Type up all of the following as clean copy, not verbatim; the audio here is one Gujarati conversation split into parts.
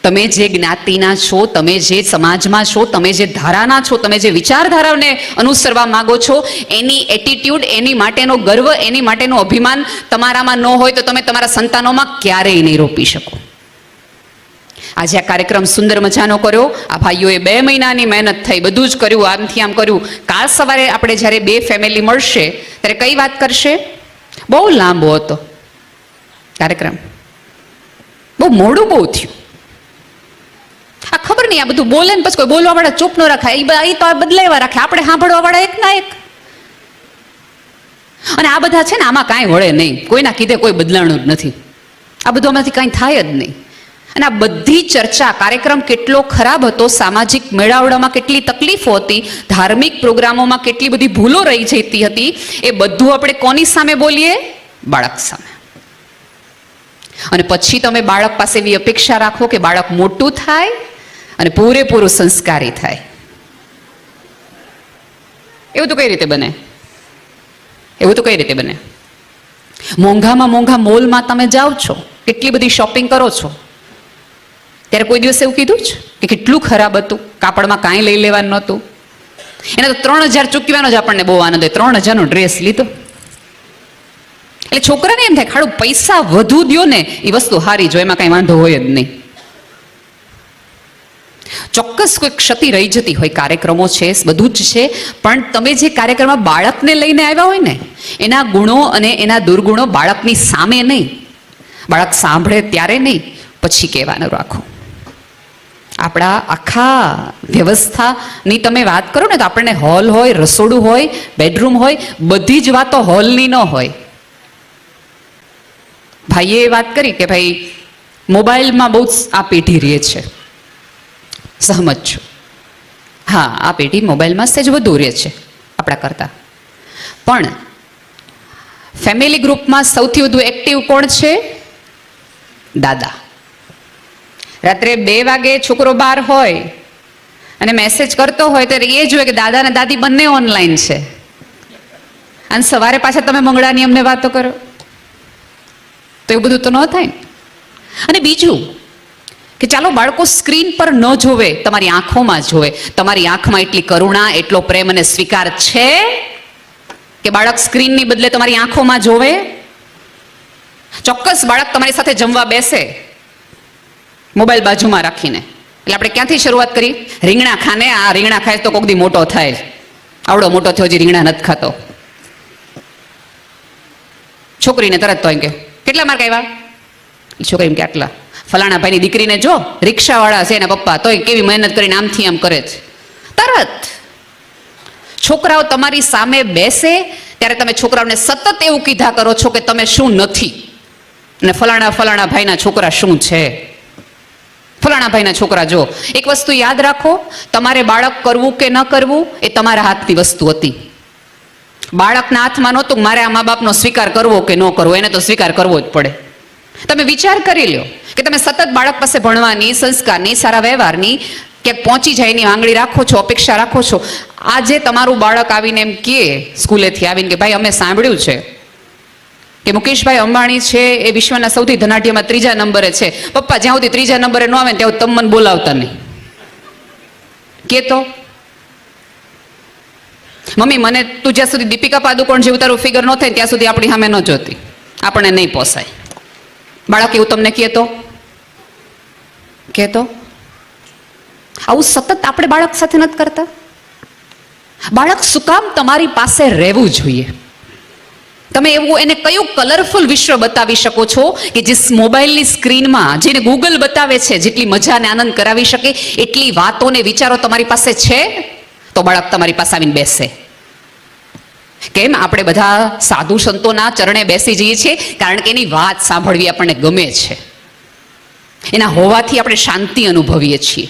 તમે જે જ્ઞાતિના છો, તમે જે સમાજમાં છો, તમે જે ધારાના છો, તમે જે વિચારધારાને અનુસરવા માંગો છો, એની એટીટ્યુડ, એની માટેનો ગર્વ, એની માટેનું અભિમાન તમારામાં ન હોય તો તમે તમારા સંતાનોમાં ક્યારેય નહીં રોપી શકો. આજે આ કાર્યક્રમ સુંદર મજાનો કર્યો. આ ભાઈઓએ 2 મહિનાની મહેનત થઈ, બધું જ કર્યું, આમથી આમ કર્યું. કાલ સવારે આપણે જ્યારે 2 ફેમિલી મળશે ત્યારે કઈ વાત કરશે? બહુ લાંબો હતો કાર્યક્રમ, બહુ મોડું બહુ થયું. આ ખબર નહીં, આ બધું બોલે ને પછી કોઈ બોલવા વાળા ચૂપ ન રાખાય, એ તો બદલાવા રાખે, આપણે સાંભળવા વાળા એક ના એક. અને આ બધા છે ને, આમાં કાંઈ વળે નહીં, કોઈના કીધે કોઈ બદલાણું જ નથી. આ બધું આમાંથી કાંઈ થાય જ નહીં. અને આ બધી ચર્ચા, કાર્યક્રમ કેટલો ખરાબ હતો, સામાજિક મેળાવડામાં કેટલી તકલીફો હતી, ધાર્મિક પ્રોગ્રામોમાં કેટલી બધી ભૂલો રહી જતી હતી, એ બધું આપણે કોની સામે બોલીએ? બાળક સામે. અને પછી તમે બાળક પાસે એવી અપેક્ષા રાખો કે બાળક મોટું થાય અને પૂરેપૂરું સંસ્કારી થાય. એવું તો કઈ રીતે બને? એવું તો કઈ રીતે બને? મોંઘામાં મોંઘા મોલમાં તમે જાઓ છો, કેટલી બધી શોપિંગ કરો છો, ત્યારે કોઈ દિવસ એવું કીધું જ કે કેટલું ખરાબ હતું, કાપડમાં કાંઈ લઈ લેવાનું નહોતું? એને તો 3000 ચૂકવાનો જ આપણને બહુ આનંદ હોય. 3000નો ડ્રેસ લીધો એટલે છોકરાને એમ થાય ખાડું પૈસા વધુ દ્યો ને એ વસ્તુ હારી જો, એમાં કાંઈ વાંધો હોય જ નહીં. ચોક્કસ કોઈ ક્ષતિ રહી જતી હોય, કાર્યક્રમો છે, બધું જ છે, પણ તમે જે કાર્યક્રમમાં બાળકને લઈને આવ્યા હોય ને, એના ગુણો અને એના દુર્ગુણો બાળકની સામે નહીં, બાળક સાંભળે ત્યારે નહીં, પછી કહેવાનું રાખો. આપણા આખા વ્યવસ્થાની તમે વાત કરો ને તો આપણને હોલ હોય, રસોડું હોય, બેડરૂમ હોય, બધી જ વાતો હોલની ન હોય. ભાઈએ વાત કરી કે ભાઈ મોબાઈલમાં બહુ આ પેઢી રહે છે, સહમત છું. હા, આ પેઢી મોબાઈલમાં સહેજ વધુ રહે છે આપણા કરતા. પણ ફેમિલી ગ્રુપમાં સૌથી વધુ એક્ટિવ કોણ છે? દાદા. રાત્રે 2 વાગે છોકરો બહાર હોય અને મેસેજ કરતો હોય ત્યારે એ જોઈએ કે દાદા અને દાદી બંને ઓનલાઈન છે, અને સવારે પાછા તમે મંગળાની અમને વાતો કરો, તો એવું બધું તો ન થાય. અને બીજું કે ચાલો બાળકો સ્ક્રીન પર ન જોવે, તમારી આંખોમાં જોવે. તમારી આંખમાં એટલી કરુણા, એટલો પ્રેમ અને સ્વીકાર છે કે બાળક સ્ક્રીનની બદલે તમારી આંખોમાં જોવે? ચોક્કસ બાળક તમારી સાથે જમવા બેસે મોબાઈલ બાજુમાં રાખીને, એટલે આપણે ક્યાંથી શરૂઆત કરી? રીંગણા ખાને, આ રીંગણા ખાય તો કોક દી મોટો થાય. આવડો મોટો થયો, હજી રીંગણા નથી ખાતો. છોકરીને તરત તો એમ કે કેટલા માર્ક આવ્યા? છોકરી એમ કે આટલા. ફલાણા ભાઈની દીકરીને જો, રિક્ષાવાળા છે એના પપ્પા, તોય કેવી મહેનત કરીને આમથી આમ કરે છે. તરત છોકરાઓ તમારી સામે બેસે ત્યારે તમે છોકરાઓને સતત એવું કીધા કરો છો કે તમે શું નથી, અને ફલાણા ભાઈના છોકરા શું છે, ફલાણા ભાઈના છોકરા જો. એક વસ્તુ યાદ રાખો, તમારે બાળક કરવું કે ન કરવું એ તમારા હાથની વસ્તુ હતી. બાળકના હાથમાં નહોતું મારે આ મા બાપનો સ્વીકાર કરવો કે ન કરવો, એને તો સ્વીકાર કરવો જ પડે. તમે વિચાર કરી લો કે તમે સતત બાળક પાસે ભણવાની, સંસ્કારની, સારા વ્યવહારની, ક્યાંક પહોંચી જાય એની આંગળી રાખો છો, અપેક્ષા રાખો છો. આજે તમારું બાળક આવીને એમ કહે સ્કૂલેથી આવીને કે ભાઈ અમે સાંભળ્યું છે કે મુકેશભાઈ અંબાણી છે એ વિશ્વના સૌથી ધનાઢ્યમાં 3જા નંબરે છે. પપ્પા, જ્યાં સુધી 3જા નંબરે ન આવે ને ત્યાં તમે મને બોલાવતા નહીં. કે તો મમ્મી મને તું જ્યાં સુધી દીપિકા પાદુકોણ જેવું તારું ફિગર ન થાય ત્યાં સુધી આપણી સામે ન જોતી, આપણને નહીં પોસાય. બાળક એવું તમને કહેતો? આવું સતત આપણે બાળક સાથે નથી કરતા? બાળક શું કામ તમારી પાસે રહેવું જોઈએ? તમે એવું એને કયું કલરફુલ વિશ્વ બતાવી શકો છો કે જે મોબાઈલની સ્ક્રીનમાં જેને ગૂગલ બતાવે છે, જેટલી મજા અને આનંદ કરાવી શકે એટલી વાતો ને વિચારો તમારી પાસે છે? તો બાળક તમારી પાસે આવીને બેસે. કેમ? આપણે બધા સાધુ સંતોના ચરણે બેસી જઈએ છીએ કારણ કે એની વાત સાંભળવી આપણને ગમે છે, એના હોવાથી આપણે શાંતિ અનુભવીએ છીએ.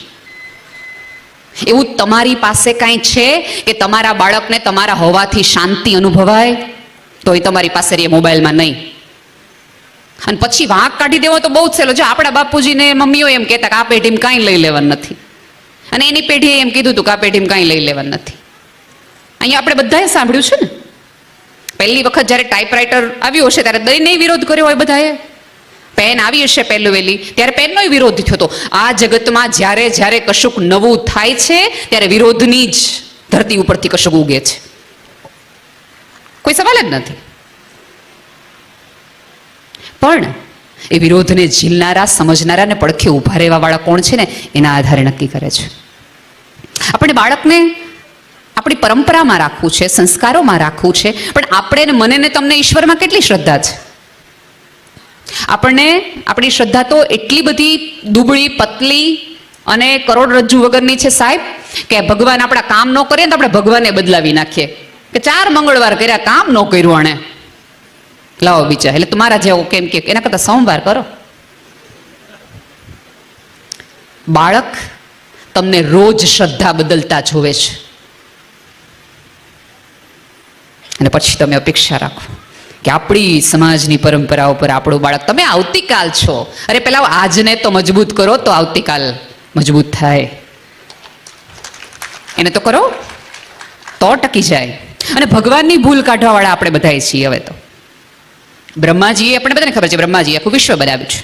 એવું તમારી પાસે કાંઈ છે કે તમારા બાળકને તમારા હોવાથી શાંતિ અનુભવાય? તો એ તમારી પાસે રહે, મોબાઈલમાં નહીં. અને પછી વાંક કાઢી દેવો તો બહુ જ સહેલો. જો આપણા બાપુજીને મમ્મીઓ એમ કહેતા કે આ પેઢીમાં કાંઈ લઈ લેવાનું નથી, અને એની પેઢીએ એમ કીધું હતું કે આ પેઢીમાં કાંઈ લઈ લેવાનું નથી. અહીંયા આપણે બધાએ સાંભળ્યું છે ને, પહેલી વખત જ્યારે ટાઈપરાઇટર આવ્યું હશે ત્યારે દઈને વિરોધ કર્યો હોય બધાએ. પેન આવી હશે પહેલું વહેલી, ત્યારે પેનનો વિરોધ થયો હતો. આ જગતમાં જ્યારે જ્યારે કશુંક નવું થાય છે ત્યારે વિરોધની જ ધરતી ઉપરથી કશુંક ઉગે છે. કોઈ સવાલ જ નથી. પણ એ વિરોધને ઝીલનારા, સમજનારા અને પડખે ઊભા રહેવા વાળા કોણ છે ને, એના આધારે નક્કી કરે છે. આપણે બાળકને આપણી પરંપરામાં રાખવું છે, સંસ્કારોમાં રાખવું છે, પણ આપણે મને ને તમને ઈશ્વરમાં કેટલી શ્રદ્ધા છે? આપણને આપણી શ્રદ્ધા તો એટલી બધી દુબળી, પતલી અને કરોડરજ્જુ વગરની છે સાહેબ, કે ભગવાન આપણા કામ ન કરીએ તો આપણે ભગવાનને બદલાવી નાખીએ કે 4 મંગળવાર કર્યા, કામ ન કર્યું આણે, લાવો બીજા. એટલે તમારા જેવો કેમ કે એના કરતા સોમવાર કરો. બાળક તમને રોજ શ્રદ્ધા બદલતા જોવે છે અને પછી તમે અપેક્ષા રાખો કે આપણી સમાજની પરંપરાઓ પર આપણું બાળક, તમે આવતીકાલ છો, અરે પેલા આજને તો મજબૂત કરો તો આવતીકાલ મજબૂત થાય. એને તો કરો તો ટકી જાય. અને ભગવાનની ભૂલ કાઢવા વાળા આપણે બધા છીએ. હવે તો બ્રહ્માજીએ, આપણે બધાને ખબર છે, બ્રહ્માજીએ આખું વિશ્વ બનાવ્યું છે.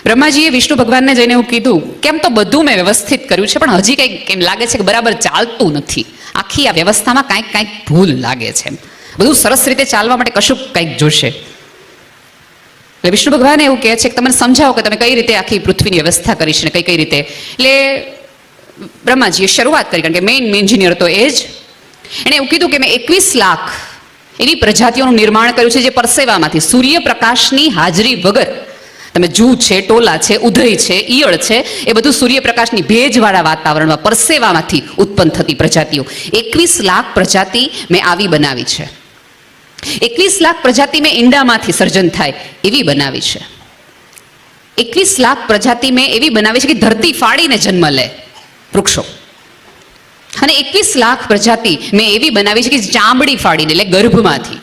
બ્રહ્માજીએ વિષ્ણુ ભગવાનને જઈને એવું કીધું કેમ તો બધું મેં વ્યવસ્થિત કર્યું છે, પણ હજી કંઈક એમ લાગે છે કે બરાબર ચાલતું નથી, આખી આ વ્યવસ્થામાં કાંઈક ભૂલ લાગે છે, બધું સરસ રીતે ચાલવા માટે કશું કંઈક જોશે. એટલે વિષ્ણુ ભગવાન એવું કહે છે કે તમે સમજાવો કે તમે કઈ રીતે આખી પૃથ્વીની વ્યવસ્થા કરી છે ને કઈ રીતે. એટલે બ્રહ્માજીએ શરૂઆત કરી, કારણ કે મેઇન એન્જિનિયર તો એ જ. એણે એવું કીધું કે મેં 21 લાખ એવી પ્રજાતિઓનું નિર્માણ કર્યું છે જે પરસેવામાંથી, સૂર્યપ્રકાશની હાજરી વગર, તમે જૂ છે, ટોલા છે, ઉધઈ છે, ઈયળ છે, એ બધું સૂર્યપ્રકાશની ભેજવાળા વાતાવરણમાં પરસેવામાંથી ઉત્પન્ન થતી પ્રજાતિઓ. 21 લાખ પ્રજાતિ મેં આવી બનાવી છે. 21 લાખ પ્રજાતિ મેં ઈંડામાંથી સર્જન થાય એવી બનાવી છે. 21 લાખ પ્રજાતિ મેં એવી બનાવી છે કે ધરતી ફાડીને જન્મ લે વૃક્ષો. અને 21 લાખ પ્રજાતિ મેં એવી બનાવી છે કે ચામડી ફાડીને, એટલે ગર્ભમાંથી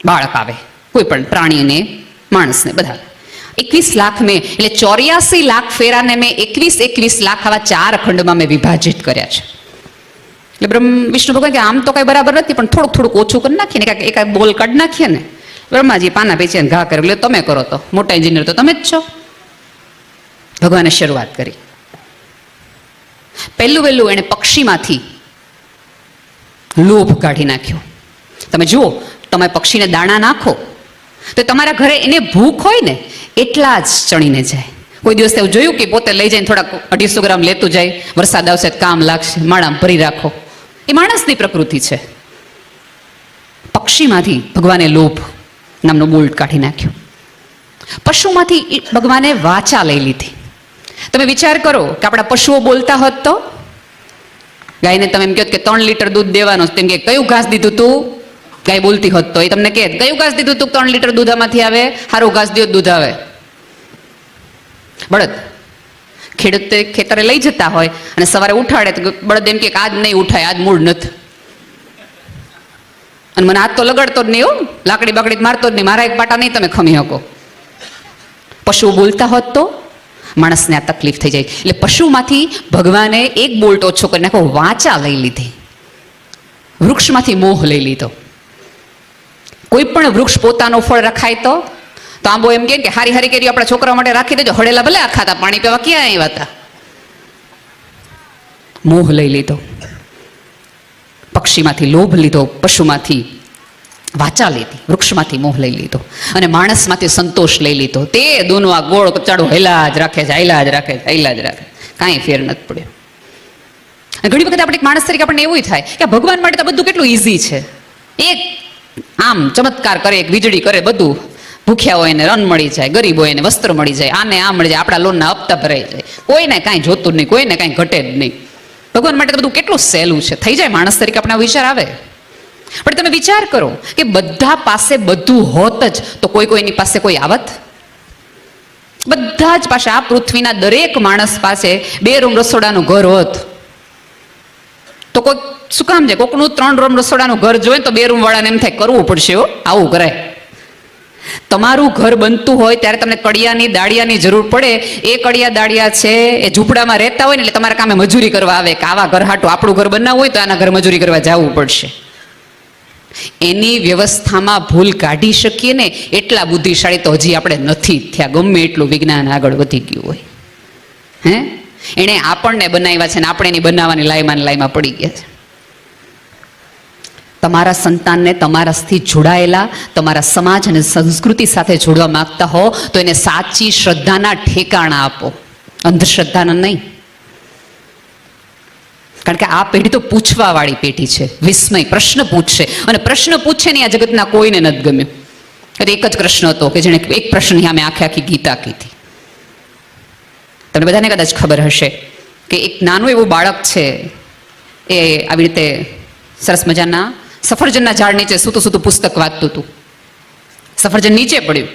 બાળક આવે, કોઈ પણ પ્રાણીને, માણસને, બધા. 21 લાખ મેં, એટલે 84 લાખ ફેરાને મેં 21 લાખ આવા 4 ખંડમાં મેં વિભાજિત કર્યા છે. એટલે વિષ્ણુ ભગવાન કે આમ તો કઈ બરાબર નથી, પણ થોડુંક ઓછું કરી નાખીએ ને, એકાદ બોલ કાઢી નાખીએ ને. બ્રહ્માજી પાના પેચીને ઘા કરે, એટલે તમે કરો તો મોટા એન્જિનિયર તો તમે જ છો. ભગવાને શરૂઆત કરી. પહેલું વહેલું એણે પક્ષીમાંથી લોભ કાઢી નાખ્યો. તમે જુઓ, તમે પક્ષીને દાણા નાખો તો તમારા ઘરે એને ભૂખ હોય ને એટલા જ ચણીને જાય. કોઈ દિવસ એવું જોયું કે પોતે લઈ જઈને થોડાક 250 ગ્રામ લેતું જાય, વરસાદ આવશે કામ લાગશે, માળામાં ભરી રાખો. એ માણસની પ્રકૃતિ છે. પક્ષીમાંથી ભગવાને લોભ નામનો બોલ્ટ કાઢી નાખ્યો. પશુમાંથી ભગવાને વાચા લઈ લીધી. તમે વિચાર કરો કે આપણા પશુઓ બોલતા હોત તો, ગાયને તમે એમ કહો કે 3 લીટર દૂધ દેવાનું, તેમ કે કયું ઘાસ દીધું તું, ગાય બોલતી હોત તો એ તમને કહે કયું ઘાસ દીધું તું, 3 લીટર દૂધ આમાંથી આવે, સારું ઘાસ દો દૂધ આવે. બળદ ખેડૂત ખેતરે લઈ જતા હોય અને સવારે ઉઠાડે તો બળદ એમ કે આજ નહીં ઉઠાય, આજ મૂળ નથી, અને મને હાથ તો લગાડતો જ નહીં, હો લાકડી બાકડી મારતો જ નહીં, મારા એક પાટા નહીં તમે ખમી શકો. પશુઓ બોલતા હોત તો માણસને આ તકલીફ થઈ જાય. એટલે પશુમાંથી ભગવાને એક બોલ્ટ ઓછો કરી નાખો, વાચા લઈ લીધી. વૃક્ષમાંથી મોહ લઈ લીધો. કોઈ પણ વૃક્ષ પોતાનો ફળ રખાય તો આંબો એમ કે હારી હારી કેરીઓ આપણા છોકરા માટે રાખી દેજો, હળેલા ભલે આ ખાતા, પાણી પીવા ક્યાં આવ્યા હતા. મોહ લઈ લીધો. પક્ષીમાંથી લોભ લીધો, પશુમાંથી વાચા લીધી, વૃક્ષમાંથી મોહ લઈ લીધો, અને માણસમાંથી સંતોષ લઈ લીધો. તે દોનો આ ગોળ કચાડો હેલા જ રાખે છે, હેલા જ રાખે, હેલા જ રાખે, કાંઈ ફેર નથી પડ્યો. ઘણી વખત આપણે માણસ તરીકે આપણને એવું થાય કે ભગવાન માટે તો બધું કેટલું ઇઝી છે. એક આમ ચમત્કાર કરે, એક વીજળી કરે, બધું ભૂખ્યા હોય એને અન્ન મળી જાય, ગરીબ હોય એને વસ્ત્ર મળી જાય, આને આ મળી જાય, આપણા લોનના હપ્તા ભરાઈ જાય, કોઈને કાંઈ જોતું જ નહીં, કોઈને કાંઈ ઘટે જ નહીં. ભગવાન માટે તો બધું કેટલું સહેલું છે. થઈ જાય માણસ તરીકે આપણે વિચાર આવે. પણ તમે વિચાર કરો કે બધા પાસે બધું હોત જ તો કોઈની પાસે કોઈ આવત? બધા જ પાસે, આ પૃથ્વીના દરેક માણસ પાસે 2 રૂમ રસોડાનું ઘર હોત તો કોઈ શું કામ છે? કોકનું 3 રૂમ રસોડાનું ઘર જોઈએ તો 2 રૂમ વાળાને એમ થાય કરવું પડશે, આવું કરાય. તમારું ઘર બનતું હોય ત્યારે તમને કડિયાની દાળિયાની જરૂર પડે. એ કડિયા દાળિયા છે એ ઝૂંપડામાં રહેતા હોય ને, એટલે તમારા કામે મજૂરી કરવા આવે કે આવા ઘર હાટું આપણું ઘર બનાવવું હોય તો આના ઘર મજૂરી કરવા જવું પડશે. એની વ્યવસ્થામાં ભૂલ કાઢી શકીએ ને એટલા બુદ્ધિશાળી તો હજી આપણે નથી થયા, ગમે એટલું વિજ્ઞાન આગળ વધી ગયું હોય. હે, એણે આપણને બનાવ્યા છે ને આપણે એની બનાવવાની લાઈમાં પડી ગયા છે. તમારા સંતાનને તમારાથી જોડાયેલા, તમારા સમાજ અને સંસ્કૃતિ સાથે જોડવા માંગતા હો તો એને સાચી શ્રદ્ધાના ઠેકાણા આપો, અંધશ્રદ્ધાના નહીં. કારણ કે આ પેઢી તો પૂછવા વાળી પેઢી છે, વિસ્મય, પ્રશ્ન પૂછશે, અને પ્રશ્ન પૂછે ને આ જગતના કોઈને નથી ગમ્યું. એક જ કૃષ્ણ હતો કે જેણે એક પ્રશ્ન સામે આખી ગીતા કીધી. તમને બધાને કદાચ ખબર હશે કે એક નાનું એવું બાળક છે, એ આવી રીતે સરસ મજાના સફરજનના ઝાડ નીચે સૂતું પુસ્તક વાંચતું હતું. સફરજન નીચે પડ્યું.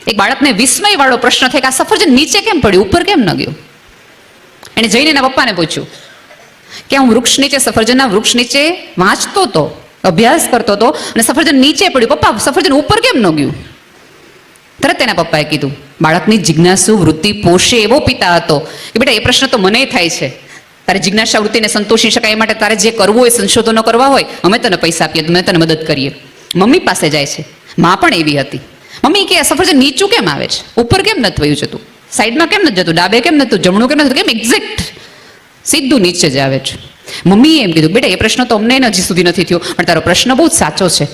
એક બાળકને વિસ્મય વાળો પ્રશ્ન થાય કે આ સફરજન નીચે કેમ પડ્યું, ઉપર કેમ ન ગયું? એને જઈને એના પપ્પાને પૂછ્યું કે હું વૃક્ષ નીચે, સફરજનના વૃક્ષ નીચે વાંચતો હતો, અભ્યાસ કરતો હતો, અને સફરજન નીચે પડ્યું, પપ્પા સફરજન ઉપર કેમ ન ગયું? તરત તેના પપ્પાએ કીધું, બાળકની જિજ્ઞાસુ વૃત્તિ પોષે એવો પિતા હતો કે બેટા એ પ્રશ્ન તો મને થાય છે, તારી જિજ્ઞાસા વૃત્તિને સંતોષી શકાય એ માટે તારે જે કરવું હોય, સંશોધનો કરવા હોય, અમે તને પૈસા આપીએ, અમે તને મદદ કરીએ. મમ્મી પાસે જાય છે, માં પણ એવી હતી. મમ્મી કે સફરજન નીચું કેમ આવે છે, ઉપર કેમ નથી વયું જતું, સાઈડમાં કેમ નથી જતું, ડાબે કેમ નથી, જમણું કેમ નથી, કેમ એક્ઝેક્ટ સીધું નીચે જ આવે છે? મમ્મીએ એમ કીધું, બેટા એ પ્રશ્ન તો અમને હજી સુધી નથી થયો, પણ તારો પ્રશ્ન બહુ જ સાચો છે,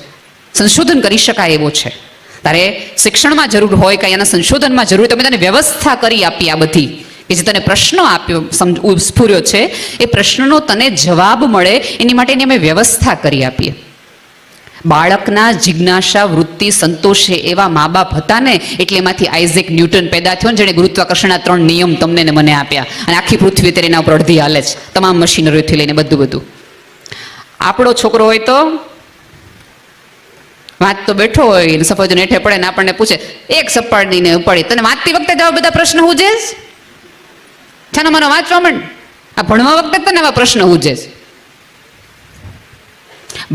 સંશોધન કરી શકાય એવો છે. તારે શિક્ષણમાં જરૂર હોય કે એના સંશોધનમાં જરૂર હોય, તમે તને વ્યવસ્થા કરી આપી આ બધી, કે જે તને પ્રશ્નો આપ્યો સ્ફુર્યો છે, એ પ્રશ્નનો તને જવાબ મળે એની માટેની અમે વ્યવસ્થા કરી આપીએ. બાળકના જિજ્ઞાસા વૃત્તિ સંતોષે એવા મા બાપ હતા ને, એટલે એમાંથી આઇઝેક ન્યૂટન પેદા થયો ને, જેણે ગુરુત્વાકર્ષણના 3 નિયમ તમને ને મને આપ્યા, અને આખી પૃથ્વી અત્યારે એના ઉપર અડધી હાલે છે, તમામ મશીનરીથી લઈને બધું. આપણો છોકરો હોય તો વાંચતો બેઠો હોય ને સફરજન હેઠે પડે ને આપણને પૂછે, એક સપાડીને ઉપાડી, તને વાંચતી વખતે જવા બધા પ્રશ્ન ઉજે છે ને, મને વાંચવા માંડ, આ ભણવા વખતે તને એવા પ્રશ્ન ઉજે છે.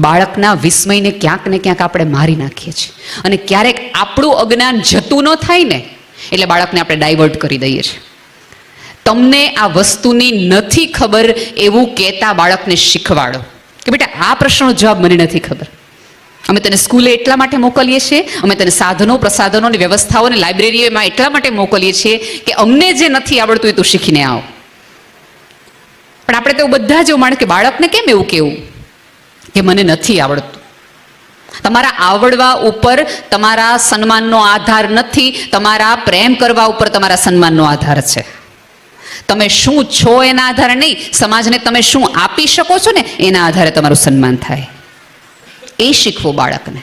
બાળકના વિસ્મયને ક્યાંક ને ક્યાંક આપણે મારી નાખીએ છીએ, અને ક્યારેક આપણું અજ્ઞાન જતું ન થાય ને એટલે બાળકને આપણે ડાયવર્ટ કરી દઈએ છીએ. તમને આ વસ્તુની નથી ખબર એવું કહેતા બાળકને શીખવાડો કે બેટા આ પ્રશ્નનો જવાબ મને નથી ખબર. અમે તને સ્કૂલે એટલા માટે મોકલીએ છીએ, અમે તને સાધનો પ્રસાધનોની વ્યવસ્થાઓને લાઇબ્રેરીઓમાં એટલા માટે મોકલીએ છીએ કે અમને જે નથી આવડતું એ તું શીખીને આવ. પણ આપણે તો બધા જ એવું માને કે બાળકને કેમ એવું કેવું કે મને નથી આવડતું. તમારા આવડવા ઉપર તમારા સન્માનનો આધાર નથી, તમારા પ્રેમ કરવા ઉપર તમારા સન્માનનો આધાર છે. તમે શું છો એના આધારે નહીં, સમાજને તમે શું આપી શકો છો ને એના આધારે તમારું સન્માન થાય. એ શીખવો બાળકને.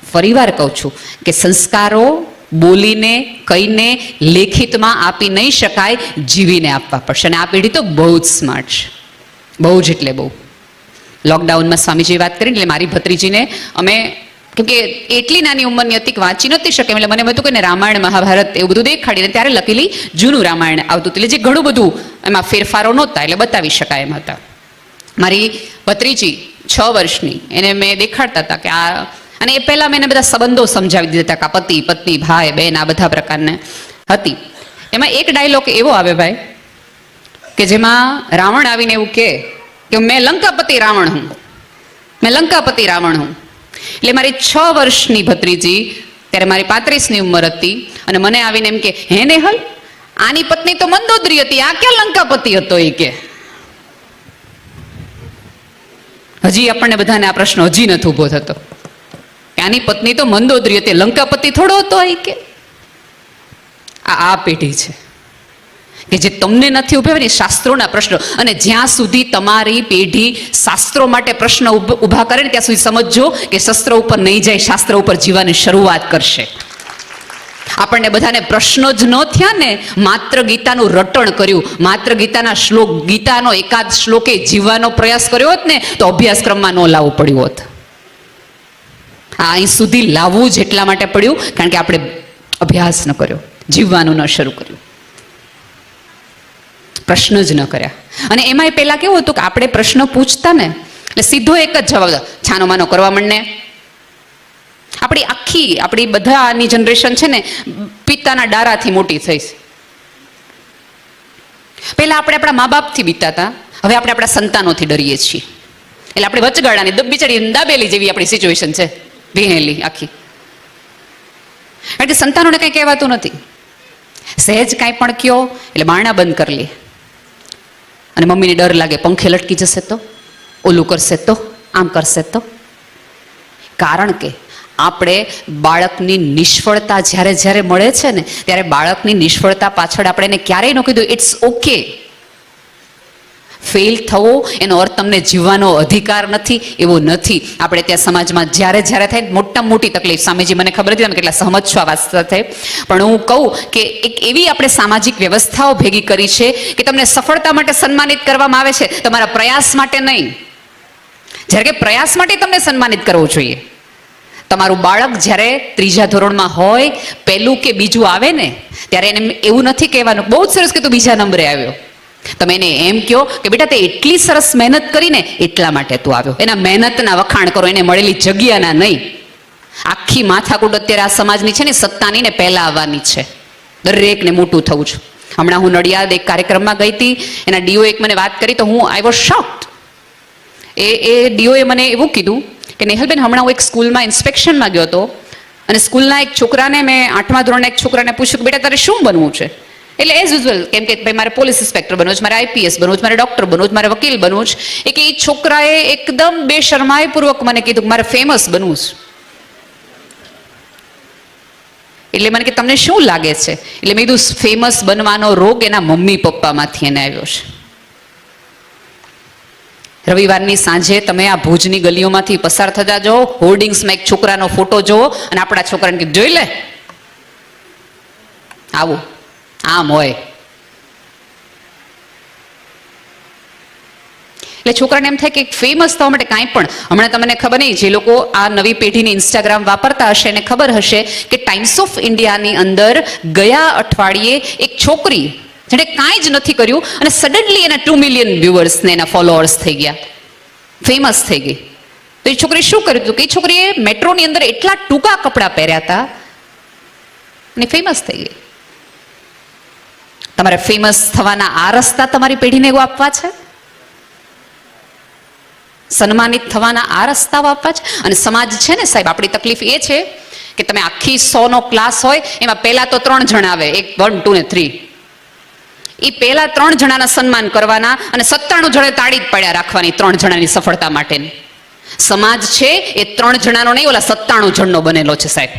ફરીવાર કહું છું કે સંસ્કારો બોલીને, કહીને, લેખિતમાં આપી નહીં શકાય, જીવીને આપવા પડશે. અને આ પેઢી તો બહુ જ સ્માર્ટ છે, બહુ જ એટલે બહુ. લોકડાઉનમાં સ્વામીજીએ વાત કરીને, એટલે મારી ભત્રીજીને અમે, કેમ કે એટલી નાની ઉંમરની હતી કે વાંચી નથી શકે, એટલે મને હતું કે રામાયણ મહાભારત એવું બધું દેખાડીને, ત્યારે લખેલી જૂનું રામાયણ આવતું હતું, એટલે જે ઘણું બધું એમાં ફેરફારો નહોતા, એટલે બતાવી શકાય એમ હતા. મારી ભત્રીજી 6 વર્ષની, એને મેં દેખાડતા હતા કે આ, અને એ પહેલાં મેં એને બધા સંબંધો સમજાવી દીધા હતા કે પતિ પત્ની ભાઈ બહેન આ બધા પ્રકારને હતી. એમાં એક ડાયલોગ એવો આવે ભાઈ કે જેમાં રાવણ આવીને એવું કહે કે મેં લંકાપતિ રાવણ હું, મેં લંકાપતિ રાવણ હું. એટલે મારી 6 વર્ષની ભત્રીજી, ત્યારે મારી 35ની ઉંમર હતી, અને મને આવીને એમ કે હે નેહલ, આની પત્ની તો મંદોદરી હતી, આ ક્યાં લંકાપતિ હતો? એ કે હજી આપણને બધાને આ પ્રશ્ન હજી નથી ઊભો થતો કે આની પત્ની તો મંદોદરી હતી, લંકાપતિ થોડો હતો? એ કે આ પેઢી છે કે જે તમને નથી ઉભા ને શાસ્ત્રોના પ્રશ્નો. અને જ્યાં સુધી તમારી પેઢી શાસ્ત્રો માટે પ્રશ્ન ઊભા કરે ને ત્યાં સુધી સમજજો કે શસ્ત્રો ઉપર નહીં જાય, શાસ્ત્ર ઉપર જીવવાની શરૂઆત કરશે. આપણને બધાને પ્રશ્નો જ ન થયા ને, માત્ર ગીતાનું રટણ કર્યું, માત્ર ગીતાના શ્લોક, ગીતાનો એકાદ શ્લોકે જીવવાનો પ્રયાસ કર્યો હોત ને તો અભ્યાસક્રમમાં ન લાવવું પડ્યું હોત. અહીં સુધી લાવવું જ એટલા માટે પડ્યું કારણ કે આપણે અભ્યાસ ન કર્યો, જીવવાનું ન શરૂ કર્યું, પ્રશ્ન જ ન કર્યા. અને એમાંય પહેલા કેવું હતું કે આપણે પ્રશ્ન પૂછતા ને એટલે સીધો એક જ જવાબ, છાનો માનો કરવા માંડને. આપણી બધાની જનરેશન છે ને પિતાના ડારાથી મોટી થઈ છે. પહેલા આપણે આપણા મા બાપથી બીતા હતા, હવે આપણે આપણા સંતાનોથી ડરીએ છીએ. એટલે આપણે વચગાળાની બિચારી દાબેલી જેવી આપણી સિચ્યુએશન છે, વિહેલી આખી. એટલે સંતાનોને કંઈ કહેવાતું નથી. સહેજ કાંઈ પણ કયો એટલે બારણા બંધ કરી લે, અને મમ્મીને ડર લાગે પંખે લટકી જશે તો, ઓલું કરશે તો, આમ કરશે તો. કારણ કે આપણે બાળકની નિષ્ફળતા જ્યારે જ્યારે મળે છે ને, ત્યારે બાળકની નિષ્ફળતા પાછળ આપણે એને ક્યારેય ન કીધું ઇટ્સ ઓકે. ફેલ થવો એનો અર્થ તમને જીવવાનો અધિકાર નથી એવો નથી. આપણે ત્યાં સમાજમાં જ્યારે જ્યારે થાય મોટામાં મોટી તકલીફ, સ્વામીજી મને ખબર નથી તમે કેટલા સહમત છો આ વાત સાથે, પણ હું કહું કે એક એવી આપણે સામાજિક વ્યવસ્થાઓ ભેગી કરી છે કે તમને સફળતા માટે સન્માનિત કરવામાં આવે છે, તમારા પ્રયાસ માટે નહીં. જ્યારે કે પ્રયાસ માટે તમને સન્માનિત કરવો જોઈએ. તમારું બાળક જ્યારે ત્રીજા ધોરણમાં હોય, પહેલું કે બીજું આવે ને, ત્યારે એને એવું નથી કહેવાનું બહુ જ સરસ કે તું બીજા નંબરે આવ્યો. તમે એને એમ કહો કે બેટા તે એટલી સરસ મહેનત કરીને એટલા માટે તું આવ્યો. એના મહેનતના વખાણ કરો, એને મળેલી જગ્યાના નહીં. આખી માથાકૂટ અત્યારે આ સમાજની છે ને, સત્તાની ને પહેલા આવવાની છે. દરેકને મોટું થવું છે. હમણાં હું નડિયાદ એક કાર્યક્રમમાં ગઈ હતી, એના ડીઓ એક મને વાત કરી તો હું I was shocked. A DOA મને એવું કીધું કે નેહલબેન, હમણાં હું એક સ્કૂલમાં ઇન્સ્પેક્શનમાં ગયો હતો, અને સ્કૂલના એક છોકરાને મેં 8મા ધોરણના એક છોકરાને પૂછ્યું કે બેટા તારે શું બનવું છે? એટલે એઝ યુઝ્યુઅલ કેમ કે ભાઈ મારે પોલીસ ઇન્સ્પેક્ટર બનવું છે, મારે આઈપીએસ બનવું છે, મારે ડૉક્ટર બનવું છે, મારે વકીલ બનવું છે. એ કે એ છોકરાએ એકદમ બેશરમાઈપૂર્વક મને કીધું કે મારે ફેમસ બનવું છે. એટલે મને કે તમને શું લાગે છે? એટલે મેં કીધું ફેમસ બનવાનો રોગ એના મમ્મી પપ્પામાંથી એને આવ્યો છે. રવિવારની સાંજે તમે આ ભુજની ગલીઓમાંથી પસાર થતા જાઓ, હોર્ડિંગ્સમાં એક છોકરાનો ફોટો જોવો અને આપણા છોકરાને કીધું જોઈ લે, આવું આમ હોય. એટલે છોકરાને એમ થાય કે ફેમસ થવા માટે કાંઈ પણ. હમણાં તમને ખબર નહીં, જે લોકો આ નવી પેઢીની ઇન્સ્ટાગ્રામ વાપરતા હશે એને ખબર હશે કે ટાઈમ્સ ઓફ ઇન્ડિયાની અંદર ગયા અઠવાડિયે એક છોકરી જેણે કાંઈ જ નથી કર્યું અને સડનલી એના 2 મિલિયન વ્યુઅર્સ ને એના ફોલોઅર્સ થઈ ગયા, ફેમસ થઈ ગઈ. તો એ છોકરી શું કર્યું હતું કે એ છોકરીએ મેટ્રોની અંદર એટલા ટૂંકા કપડાં પહેર્યા હતા અને ફેમસ થઈ ગઈ. તમારે ફેમસ થવાના આ રસ્તા તમારી પેઢીને એવું આપવા છે? સન્માનિત થવાના આ રસ્તાઓ આપવા છે? અને સમાજ છે ને સાહેબ, આપણી તકલીફ એ છે કે તમે આખી 100નો ક્લાસ હોય, એમાં પહેલા તો 3 જણા આવે, 1, 2 ને 3. એ પહેલા 3 જણાના સન્માન કરવાના અને 97 જણે તાળી જ પાડ્યા રાખવાની 3 જણાની સફળતા માટેની. સમાજ છે એ 3 જણાનો નહીં, ઓલા 97 જણનો બનેલો છે સાહેબ.